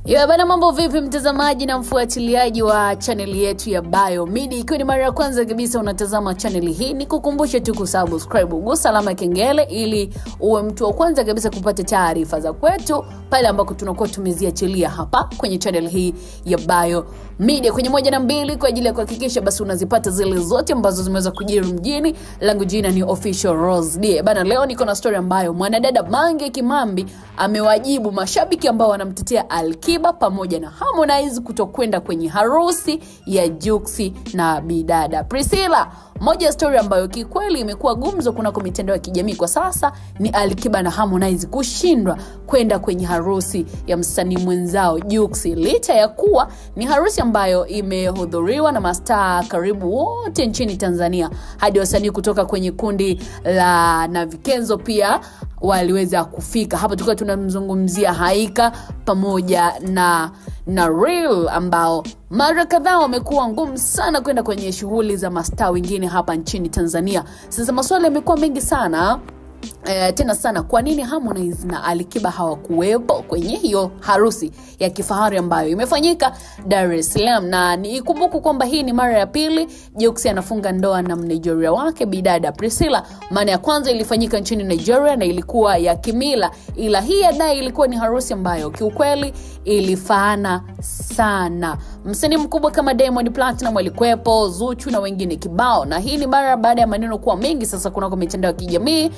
Bana, mambo vipi mtazamaji na mfuatiliaji wa channel yetu ya Bio Media. Ikiwa ni mara ya kwanza kabisa unatazama channel hii, nikukumbushe tu kusubscribe, gusa alama kengele ili uwe mtu wa kwanza kabisa kupata taarifa za kwetu pale ambako tunakuwa tumeziachilia hapa kwenye channel hii ya Bio Media kwenye 1 na 2 kwa ajili ya kuhakikisha basi unazipata zile zote ambazo zimeweza kujiri mjini. Langu jina ni Official Rose D. Bana, leo niko na story ambayo mwanadada Mange Kimambi amewajibu mashabiki ambao wanamtetea Alikiba pamoja na Harmonize kutokwenda kwenye harusi ya Juksi na bidada Priscilla. Moja ya story ambayo kikweli imekuwa gumzo kuna kwa mitandao ya kijamii kwa sasa ni Alikiba na Harmonize kushindwa kwenda kwenye harusi ya msanii mwenzao Juksi, licha ya kuwa ni harusi ambayo imehudhuriwa na mastaa karibu wote nchini Tanzania, hadi wasanii kutoka kwenye kundi la Navikenzo pia waliweza kufika. Hapa tulikuwa tunamzungumzia Haika pamoja na Real ambao mara kadhaa wamekuwa ngumu sana kwenda kwenye shughuli za mastaa wengine hapa nchini Tanzania. Sasa maswali yamekuwa mengi sana tena sana, kwa nini Harmonize na Alikiba hawakuwepo kwenye hiyo harusi ya kifahari ambayo imefanyika Dar es Salaam? Na nikumbuke kwamba hii ni mara ya pili Juksi anafunga ndoa na Mnigeria wake bidada Priscilla. Maana ya kwanza ilifanyika nchini Nigeria na ilikuwa ya kimila, ila hii ya dai ilikuwa ni harusi ambayo kiukweli ilifaana sana. Msanii mkubwa kama Diamond Platinum alikuwepo, Zuchu na wengine kibao, na hii ni mara baada ya maneno kuwa mengi sasa kuna kwa mitandao ya kijamii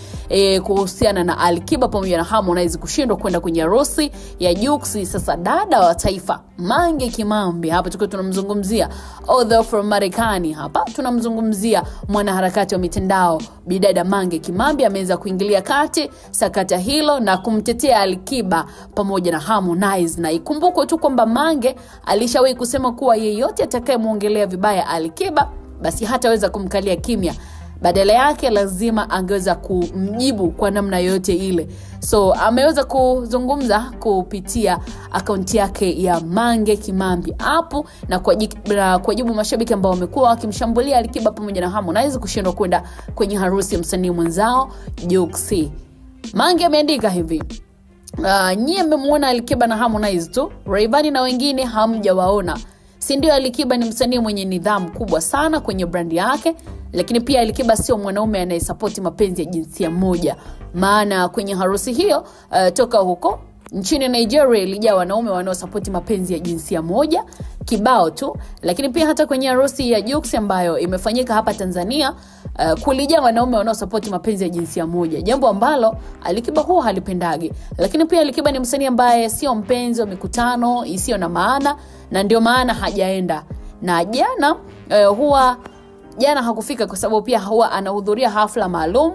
kuhusiana na Alikiba pamoja na Harmonize kushindwa kwenda kwenye harusi ya Juksi. Sasa dada wa taifa Mange Kimambi, hapa tuko tunamzungumzia although from Marekani, hapa tunamzungumzia mwanaharakati wa mitandao bidada Mange Kimambi, ameweza kuingilia kati sakata hilo na kumtetea Alikiba pamoja na Harmonize. Na ikumbukwe tu kwamba Mange alishawahi kusema kuwa yeyote atakayemuongelea vibaya Alikiba basi hataweza kumkalia kimya, badala yake lazima angeweza kumjibu kwa namna yote ile. So ameweza kuzungumza kupitia akaunti yake ya Mange Kimambi hapo na kujibu mashabiki ambao wamekuwa wakimshambulia Alikiba pamoja na Harmonize kushindwa kwenda kwenye harusi ya msanii mwenzao Juksi. Mange ameandika hivi: nyie mmemuona Alikiba na Harmonize tu, Rayvanny na wengine hamjawaona. Si ndio? Alikiba ni msanii mwenye nidhamu kubwa sana kwenye brand yake, lakini pia Alikiba sio mwanaume anayesupporti mapenzi ya jinsia moja. Maana kwenye harusi hiyo toka huko nchini Nigeria ilijaa wanaume wanaosupporti mapenzi ya jinsia moja kibao tu, lakini pia hata kwenye harusi ya Juksi ambayo imefanyika hapa Tanzania kulijaa wanaume wanaosupporti mapenzi ya jinsia moja, jambo ambalo Alikiba huwa halipendagi. Lakini pia Alikiba ni msanii ambaye sio mpenzi wa mikutano isiyo na maana, na ndio maana hajaenda. Na jana hakufika kwa sababu pia huwa anahudhuria hafla maalum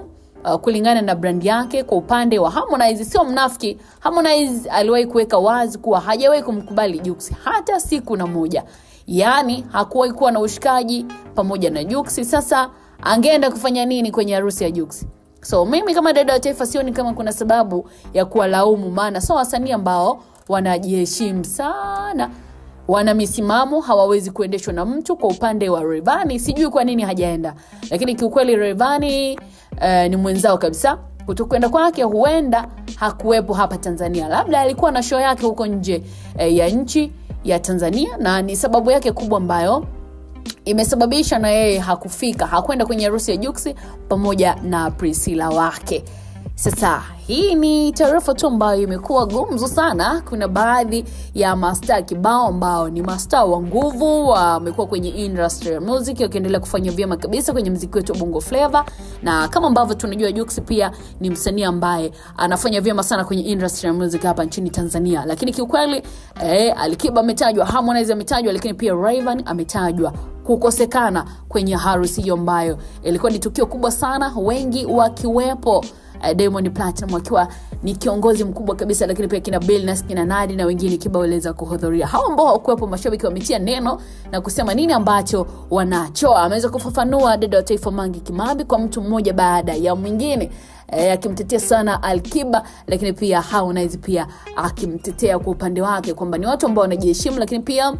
kulingana na brand yake. Kwa upande wa Harmonize, sio mnafiki, Harmonize aliwahi kuweka wazi kuwa hajawahi kumkubali Juksi hata siku na moja. Yaani hakuwahi kuwa na ushikaji pamoja na Juksi. Sasa angeenda kufanya nini kwenye harusi ya Juksi? So mimi kama dada wa taifa sioni kama kuna sababu ya kuwalaumu, maana sio wasanii ambao wanajiheshimu sana, wana misimamo, hawawezi kuendeshwa na mtu. Kwa upande wa Rayvanny sijui kwa nini hajaenda, lakini kiukweli Rayvanny ni mwenzao kabisa. Kutokwenda kwake huenda hakuwepo hapa Tanzania, labda alikuwa na show yake huko nje ya nchi ya Tanzania, na ni sababu yake kubwa ambayo imesababisha na yeye hakwenda kwenye harusi ya Juksi pamoja na Priscilla wake. Sasa hii ni taarifa tu ambayo imekuwa gumzo sana. Kuna baadhi ya mastaa kibao ambao ni mastaa wa nguvu wamekuwa kwenye industry ya music wakiendelea kufanya vyema kabisa kwenye muziki wetu wa Bongo Flava, na kama ambavyo tunajua Juksi pia ni msanii ambaye anafanya vyema sana kwenye industry ya music hapa nchini Tanzania. Lakini kiukweli Alikiba ametajwa, Harmonize ametajwa, lakini pia Rayvanny ametajwa kukosekana kwenye harusi hiyo ambayo ilikuwa ni tukio kubwa sana, wengi wakiwepo. Diamond Platinum akiwa ni kiongozi mkubwa kabisa, lakini pia kina Billnass, kina Nadi na wengine kibao waliweza kuhudhuria. Hao ambao hawakuwepo, mashabiki wametia neno na kusema nini ambacho wanacho. Ameweza kufafanua dada wa taifa Mange Kimambi kwa mtu mmoja baada ya mwingine, akimtetea sana Alikiba, lakini pia Harmonize pia akimtetea kwa upande wake kwamba ni watu ambao wanajiheshimu, lakini pia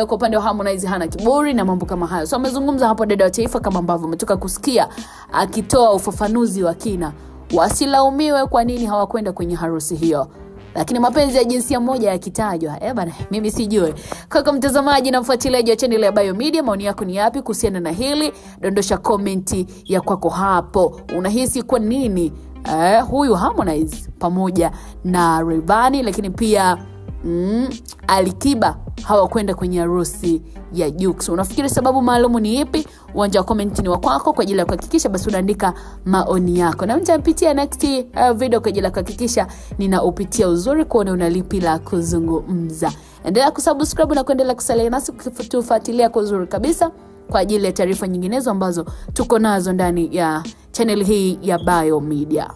kwa upande wa Harmonize hana kiburi na mambo kama hayo. So amezungumza hapo dada wa taifa kama ambavyo umetoka kusikia akitoa ufafanuzi wa kina. Wasilaumiwe kwa nini hawakwenda kwenye harusi hiyo. lakini mapenzi ya jinsia moja yakitajwa bana mimi sijui. Kwa mtazamaji na mfuatiliaji wa channel ya Biomedia, maoni yako ni yapi kuhusiana na hili? Dondosha comment ya kwako hapo. Unahisi kwa nini huyu Harmonize pamoja na Rayvanny lakini pia Alikiba hawakwenda kwenye harusi ya Jux? Unafikiri sababu maalumu ni ipi? Uwanja wa comment ni wa kwako kwa ajili ya kuhakikisha basi unaandika maoni yako. Na nitapitia next video kwa ajili ya kuhakikisha ninaupitia uzuri kuona unalipi la kuzungumza. Endelea kusubscribe na kuendelea kusalia nasi kutufuatilia kwa uzuri kabisa kwa ajili ya taarifa nyinginezo ambazo tuko nazo ndani ya channel hii ya Biomedia.